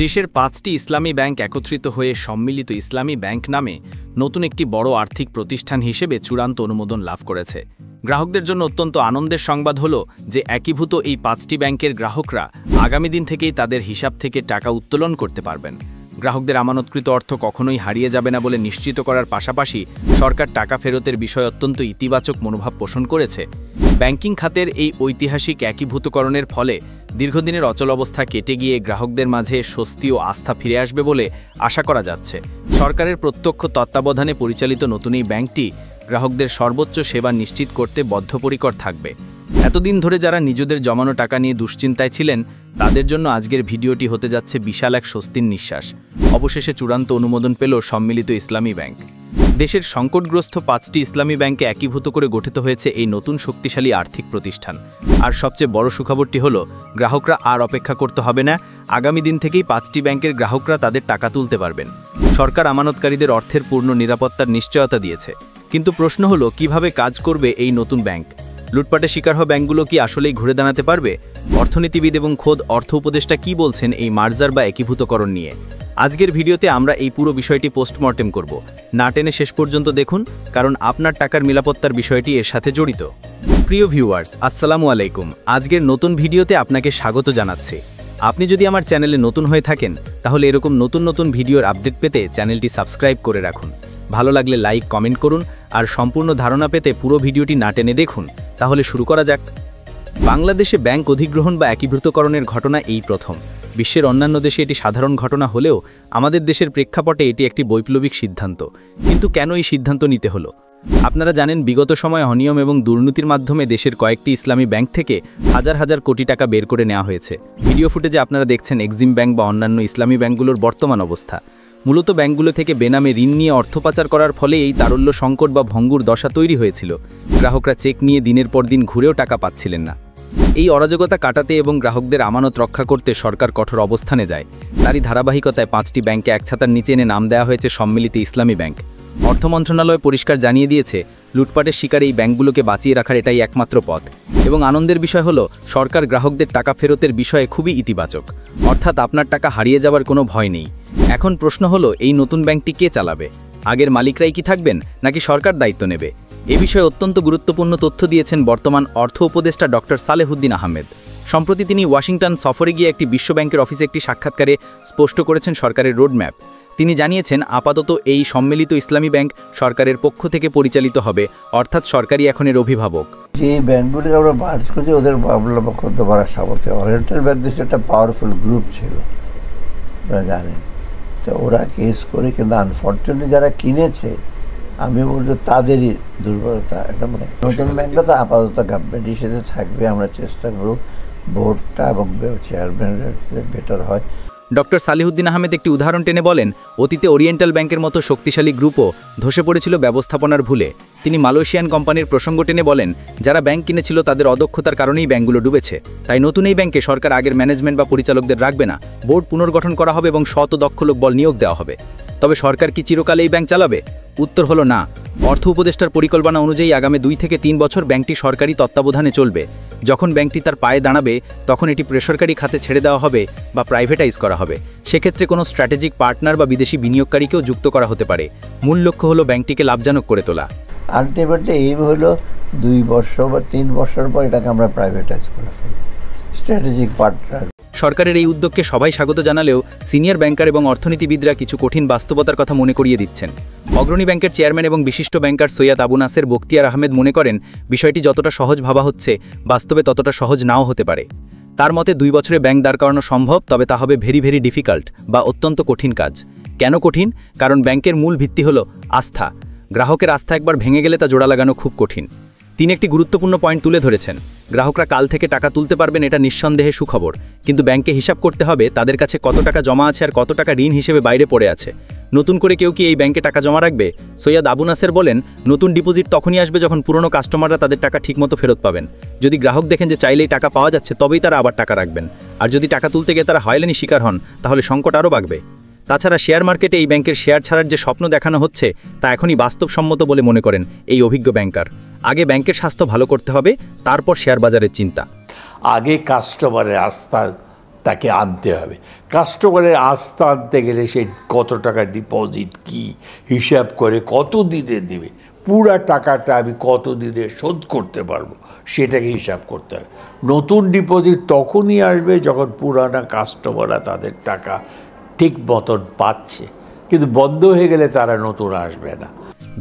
দেশের ৫টি ইসলামী ব্যাংক একত্রিত হয়ে সম্মিলিত ইসলামী ব্যাংক নামে নতুন একটি বড় আর্থিক প্রতিষ্ঠান হিসেবে চূড়ান্ত অনুমোদন লাভ করেছে। গ্রাহকদের জন্য অত্যন্ত আনন্দের সংবাদ হলো যে একীভূত এই ৫টি ব্যাংকের গ্রাহকরা আগামী দিন থেকেই তাদের হিসাব থেকে টাকা উত্তোলন করতে পারবেন। গ্রাহকদের আমানতকৃত অর্থ কখনোই হারিয়ে যাবে না বলে নিশ্চিত করার পাশাপাশি সরকার টাকা ফেরতের বিষয়ে অত্যন্ত ইতিবাচক মনোভাব পোষণ করেছে। ব্যাংকিং খাতের এই ঐতিহাসিক একীভূতকরণের ফলে দীর্ঘদিনের অচল অবস্থা কেটে গিয়ে গ্রাহকদের মাঝে স্বস্তি ও আস্থা ফিরে আসবে বলে আশা করা যাচ্ছে। সরকারের প্রত্যক্ষ তত্ত্বাবধানে পরিচালিত নতুন এই ব্যাংকটি গ্রাহকদের সর্বোচ্চ সেবা নিশ্চিত করতে বদ্ধপরিকর থাকবে। এতদিন ধরে যারা নিজেদের জমানো টাকা নিয়ে দুশ্চিন্তায় ছিলেন, তাদের জন্য আজকের ভিডিওটি হতে যাচ্ছে বিশাল এক স্বস্তির নিঃশ্বাস। অবশেষে চূড়ান্ত অনুমোদন পেল সম্মিলিত ইসলামী ব্যাংক। দেশের সংকটগ্রস্ত ৫টি ইসলামী ব্যাংকে একীভূত করে গঠিত হয়েছে এই নতুন শক্তিশালী আর্থিক প্রতিষ্ঠান। আর সবচেয়ে বড় সুখবরটি হলো, গ্রাহকরা আর অপেক্ষা করতে হবে না। আগামী দিন থেকেই ৫টি ব্যাংকের গ্রাহকরা তাদের টাকা তুলতে পারবেন। সরকার আমানতকারীদের অর্থের পূর্ণ নিরাপত্তার নিশ্চয়তা দিয়েছে। কিন্তু প্রশ্ন হলো, কিভাবে কাজ করবে এই নতুন ব্যাংক? লুটপাটে শিকার হওয়া ব্যাংকগুলো কি আসলেই ঘুরে দাঁড়াতে পারবে? অর্থনীতিবিদ এবং খোদ অর্থ উপদেষ্টা কি বলছেন এই মার্জার বা একীভূতকরণ নিয়ে? আজকের ভিডিওতে আমরা এই পুরো বিষয়টি পোস্টমর্টেম করব। না টেনে শেষ পর্যন্ত দেখুন, কারণ আপনার টাকার নিরাপত্তার বিষয়টি এর সাথে জড়িত। প্রিয় ভিউয়ার্স, আসসালামু আলাইকুম। আজকের নতুন ভিডিওতে আপনাকে স্বাগত জানাচ্ছি। আপনি যদি আমার চ্যানেলে নতুন হয়ে থাকেন, তাহলে এরকম নতুন নতুন ভিডিওর আপডেট পেতে চ্যানেলটি সাবস্ক্রাইব করে রাখুন। ভালো লাগলে লাইক, কমেন্ট করুন, আর সম্পূর্ণ ধারণা পেতে পুরো ভিডিওটি না টেনে দেখুন। তাহলে শুরু করা যাক। বাংলাদেশে ব্যাংক অধিগ্রহণ বা একীভূতকরণের ঘটনা এই প্রথম। বিশ্বের অন্যান্য দেশে এটি সাধারণ ঘটনা হলেও আমাদের দেশের প্রেক্ষাপটে এটি একটি বৈপ্লবিক সিদ্ধান্ত। কিন্তু কেন এই সিদ্ধান্ত নিতে হলো? আপনারা জানেন, বিগত সময়ে অনিয়ম এবং দুর্নীতির মাধ্যমে দেশের কয়েকটি ইসলামী ব্যাংক থেকে হাজার হাজার কোটি টাকা বের করে নেওয়া হয়েছে। ভিডিও ফুটেজে আপনারা দেখছেন এক্সিম ব্যাংক বা অন্যান্য ইসলামী ব্যাংকগুলোর বর্তমান অবস্থা। মূলত ব্যাংকগুলো থেকে বেনামে ঋণ নিয়ে অর্থ পাচার করার ফলে এই তারল্য সংকট বা ভঙ্গুর দশা তৈরি হয়েছিল। গ্রাহকরা চেক নিয়ে দিনের পর দিন ঘুরেও টাকা পাচ্ছিলেন না। এই অরাজকতা কাটাতে এবং গ্রাহকদের আমানত রক্ষা করতে সরকার কঠোর অবস্থানে যায়। তারই ধারাবাহিকতায় 5টি ব্যাংকে এক ছাতার নিচে এনে নাম দেওয়া হয়েছে সম্মিলিত ইসলামী ব্যাংক। অর্থ মন্ত্রণালয় পরিষ্কার জানিয়ে দিয়েছে, লুটপাটের শিকার এই ব্যাংকগুলোকে বাঁচিয়ে রাখার এটাই একমাত্র পথ। এবং আনন্দের বিষয় হলো, সরকার গ্রাহকদের টাকা ফেরতের বিষয়ে খুবই ইতিবাচক। অর্থাৎ আপনার টাকা হারিয়ে যাওয়ার কোনো ভয় নেই। এখন প্রশ্ন হলো, এই নতুন ব্যাংকটি কে চালাবে? আগের মালিকরাই কি থাকবেন, নাকি সরকার দায়িত্ব নেবে? এ বিষয়ে অত্যন্ত গুরুত্বপূর্ণ তথ্য দিয়েছেন বর্তমান অর্থ উপদেষ্টা ডক্টর সালেহুদ্দিন আহমেদ। সম্প্রতি তিনি ওয়াশিংটন সফরে গিয়ে একটি বিশ্ব ব্যাংকের অফিসে একটি সাক্ষাৎকারে স্পষ্ট করেছেন সরকারের রোডম্যাপ। তিনি জানিয়েছেন, আপাতত এই সম্মিলিত ইসলামী ব্যাংক সরকারের পক্ষ থেকে পরিচালিত হবে, অর্থাৎ সরকারি এখন এর অভিভাবক। যে ব্যাংকগুলিকে আমরা মার্জ করছি, ওদের মামলা করতে পারার সামর্থ্য। ওরিয়েন্টাল ব্যাংক দেশে একটা পাওয়ারফুল গ্রুপ ছিল, আপনারা জানেন। তো ওরা কেস করে, কিন্তু আনফর্চুনেটলি যারা কিনেছে, আমি বলবো তাদেরই দুর্বলতা। এটা মানে নতুন ব্যাংকটা তো আপাতত গভর্নমেন্টের সাথে থাকবে। আমরা চেষ্টা করব বোর্ডটা এবং চেয়ারম্যানের বেটার হয়। ডক্টর সালেহুদ্দিন আহমেদ একটি উদাহরণ টেনে বলেন, অতীতে ওরিয়েন্টাল ব্যাংকের মতো শক্তিশালী গ্রুপও ধসে পড়েছিল ব্যবস্থাপনার ভুলে। তিনি মালয়েশিয়ান কোম্পানির প্রসঙ্গ টেনে বলেন, যারা ব্যাংক কিনেছিল তাদের অদক্ষতার কারণেই ব্যাংকগুলো ডুবেছে। তাই নতুন এই ব্যাংকে সরকার আগের ম্যানেজমেন্ট বা পরিচালকদের রাখবে না, বোর্ড পুনর্গঠন করা হবে এবং শত দক্ষ লোকবল নিয়োগ দেওয়া হবে। তবে সরকার কি চিরকাল এই ব্যাংক চালাবে? উত্তর হলো না। অর্থ উপদেষ্টার পরিকল্পনা অনুযায়ী আগামী 2 থেকে 3 বছর ব্যাংকটি সরকারি তত্ত্বাবধানে চলবে। যখন ব্যাংকটি তার পায়ে দাঁড়াবে, তখন এটি বেসরকারি খাতে ছেড়ে দেওয়া হবে বা প্রাইভেটাইজ করা হবে। সেক্ষেত্রে কোনো স্ট্র্যাটেজিক পার্টনার বা বিদেশি বিনিয়োগকারীকেও যুক্ত করা হতে পারে। মূল লক্ষ্য হলো ব্যাংকটিকে লাভজনক করে তোলা। আলটিমেটলি এইম হলো 2 বছর বা 3 বছর পর এটাকে আমরা প্রাইভেটাইজ করে ফেলব, স্ট্র্যাটেজিক পার্টনার। সরকারের এই উদ্যোগকে সবাই স্বাগত জানালেও সিনিয়র ব্যাংকার এবং অর্থনীতিবিদরা কিছু কঠিন বাস্তবতার কথা মনে করিয়ে দিচ্ছেন। অগ্রণী ব্যাংকের চেয়ারম্যান এবং বিশিষ্ট ব্যাংকার সৈয়দ আবু নাসের বখতিয়ার আহমেদ মনে করেন, বিষয়টি যতটা সহজ ভাবা হচ্ছে, বাস্তবে ততটা সহজ নাও হতে পারে। তার মতে 2 বছরে ব্যাংক দাঁড় করানো সম্ভব, তবে তা হবে ভেরি ডিফিকাল্ট বা অত্যন্ত কঠিন কাজ। কেন কঠিন? কারণ ব্যাংকের মূল ভিত্তি হলো আস্থা। গ্রাহকের আস্থা একবার ভেঙে গেলে তা জোড়া লাগানো খুব কঠিন। তিনি একটি গুরুত্বপূর্ণ পয়েন্ট তুলে ধরেছেন, গ্রাহকরা কাল থেকে টাকা তুলতে পারবেন, এটা নিঃসন্দেহে সুখবর। কিন্তু ব্যাংকে হিসাব করতে হবে তাদের কাছে কত টাকা জমা আছে আর কত টাকা ঋণ হিসেবে বাইরে পড়ে আছে। নতুন করে কেউ কি এই ব্যাংকে টাকা জমা রাখবে? সৈয়দ আবু নাসের বলেন, নতুন ডিপোজিট তখনই আসবে যখন পুরনো কাস্টমাররা তাদের টাকা ঠিকমতো ফেরত পাবেন। যদি গ্রাহক দেখেন যে চাইলেই টাকা পাওয়া যাচ্ছে, তবেই তারা আবার টাকা রাখবেন। আর যদি টাকা তুলতে গিয়ে তারা হয়রানির শিকার হন, তাহলে সংকট আরও বাড়বে। তাছাড়া শেয়ার মার্কেটে এই ব্যাংকের শেয়ার ছাড়ার যে স্বপ্ন দেখানো হচ্ছে, তা এখনই বাস্তবসম্মত বলে মনে করেন এই অভিজ্ঞ ব্যাংকার। আগে ব্যাংকের স্বাস্থ্য ভালো করতে হবে, তারপর শেয়ার বাজারের চিন্তা। আগে কাস্টমারের আস্থা তাকে আনতে হবে। কাস্টমারের আস্থা আনতে গেলে সে কত টাকা ডিপোজিট কি হিসাব করে কত দিনে দেবে, পুরা টাকাটা আমি কত দিনে শোধ করতে পারবো সেটাকে হিসাব করতে হবে। নতুন ডিপোজিট তখনই আসবে যখন পুরানা কাস্টমাররা তাদের টাকা ঠিক মতন পাচ্ছে, কিন্তু বন্ধ হয়ে গেলে তারা নতুন আসবে না।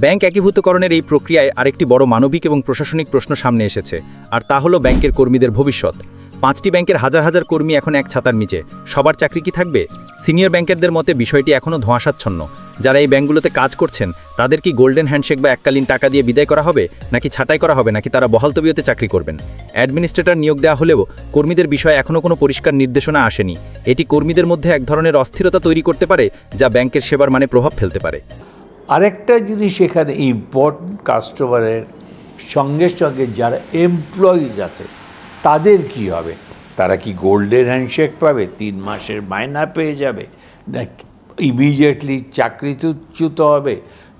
ব্যাংক একীভূতকরণের এই প্রক্রিয়ায় আরেকটি বড় মানবিক এবং প্রশাসনিক প্রশ্ন সামনে এসেছে, আর তা হলো ব্যাংকের কর্মীদের ভবিষ্যৎ। 5টি ব্যাংকের হাজার হাজার কর্মী এখন এক ছাতার নিচে, সবার চাকরি কি থাকবে? সিনিয়র ব্যাংকারদের মতে বিষয়টি এখনও ধোঁয়াশাচ্ছন্ন। যারা এই ব্যাংকগুলোতে কাজ করছেন তাদের কি গোল্ডেন হ্যান্ডশেক বা এককালীন টাকা দিয়ে বিদায় করা হবে, নাকি ছাঁটাই করা হবে, নাকি তারা বহাল তবিয়তে চাকরি করবেন? অ্যাডমিনিস্ট্রেটর নিয়োগ দেওয়া হলেও কর্মীদের বিষয়ে এখনও কোনো পরিষ্কার নির্দেশনা আসেনি। এটি কর্মীদের মধ্যে এক ধরনের অস্থিরতা তৈরি করতে পারে, যা ব্যাংকের সেবার মানে প্রভাব ফেলতে পারে। আরেকটা জিনিস এখানে ইম্পর্টেন্ট, কাস্টমারের সঙ্গে সঙ্গে যারা এমপ্লয়িজ আছে তাদের কি হবে? তারা কি গোল্ডেন হ্যান্ডশেক পাবে, 3 মাসের মাইনা পেয়ে যাবে, না ইমিডিয়েটলি চাকরিচ্যুত হবে,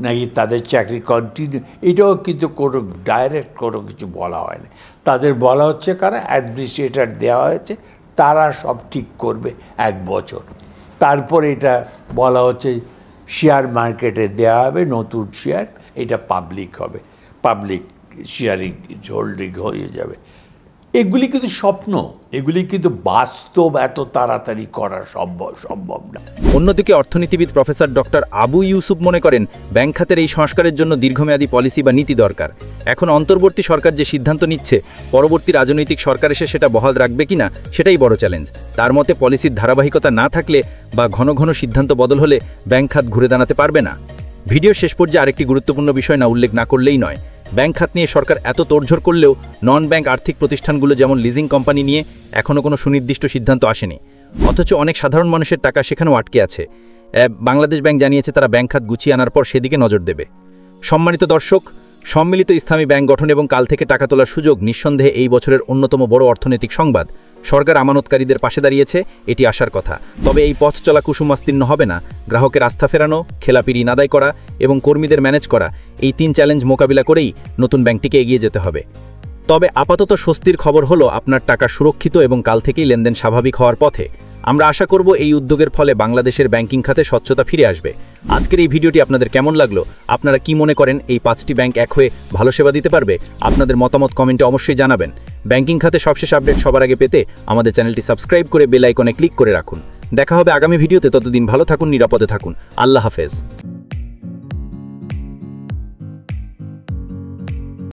নাকি তাদের চাকরি কন্টিনিউ? এটাও কিন্তু কোনো ডাইরেক্ট কোনো কিছু বলা হয় না। তাদের বলা হচ্ছে কারা অ্যাডমিনিস্ট্রেটর দেওয়া হয়েছে, তারা সব ঠিক করবে 1 বছর। তারপর এটা বলা হচ্ছে শেয়ার মার্কেটে দেওয়া হবে নতুন শেয়ার, এটা পাবলিক হবে, পাবলিক শেয়ারিং হোল্ডিং হয়ে যাবে। এগুলি কিন্তু স্বপ্ন, এগুলি কিন্তু বাস্তব এত তাড়াতাড়ি করা সম্ভব না। অন্যদিকে অর্থনীতিবিদ প্রফেসর ডক্টর আবু ইউসুফ মনে করেন ব্যাংক খাতের এই সংস্কারের জন্য দীর্ঘমেয়াদী পলিসি বা নীতি দরকার। এখন অন্তর্বর্তী সরকার যে সিদ্ধান্ত নিচ্ছে, পরবর্তী রাজনৈতিক সরকার এসে সেটা বহাল রাখবে কিনা সেটাই বড় চ্যালেঞ্জ। তার মতে পলিসির ধারাবাহিকতা না থাকলে বা ঘন ঘন সিদ্ধান্ত বদল হলে ব্যাংক খাত ঘুরে দাঁড়াতে পারবে না। ভিডিও শেষ পর্যায়ে আরেকটি গুরুত্বপূর্ণ বিষয় না উল্লেখ না করলেই নয়। ব্যাংক খাত নিয়ে সরকার এত তোড়ঝড় করলেও নন ব্যাংক আর্থিক প্রতিষ্ঠানগুলো যেমন লিজিং কোম্পানি নিয়ে এখনও কোনো সুনির্দিষ্ট সিদ্ধান্ত আসেনি, অথচ অনেক সাধারণ মানুষের টাকা সেখানেও আটকে আছে। বাংলাদেশ ব্যাংক জানিয়েছে তারা ব্যাংক খাত গুছিয়ে আনার পর সেদিকে নজর দেবে। সম্মানিত দর্শক, সম্মিলিত ইসলামী ব্যাংক গঠন এবং কাল থেকে টাকা তোলার সুযোগ নিঃসন্দেহে এই বছরের অন্যতম বড় অর্থনৈতিক সংবাদ। সরকার আমানতকারীদের পাশে দাঁড়িয়েছে, এটি আসার কথা। তবে এই পথ চলা কুসুমাস্তীর্ণ হবে না। গ্রাহকের আস্থা ফেরানো, খেলাপি ঋণ আদায় করা এবং কর্মীদের ম্যানেজ করা, এই 3 চ্যালেঞ্জ মোকাবিলা করেই নতুন ব্যাংকটিকে এগিয়ে যেতে হবে। তবে আপাতত স্বস্তির খবর হলো আপনার টাকা সুরক্ষিত এবং কাল থেকেই লেনদেন স্বাভাবিক হওয়ার পথে। আমরা আশা করব এই উদ্যোগের ফলে বাংলাদেশের ব্যাংকিং খাতে স্বচ্ছতা ফিরে আসবে। আজকের এই ভিডিওটি আপনাদের কেমন লাগলো? আপনারা কি মনে করেন এই 5টি ব্যাংক এক হয়ে ভালো সেবা দিতে পারবে? আপনাদের মতামত কমেন্টে অবশ্যই জানাবেন। ব্যাংকিং খাতে সবশেষ আপডেট সবার আগে পেতে আমাদের চ্যানেলটি সাবস্ক্রাইব করে বেল আইকনে ক্লিক করে রাখুন। দেখা হবে আগামী ভিডিওতে। ততদিন ভালো থাকুন, নিরাপদে থাকুন। আল্লাহ হাফেজ।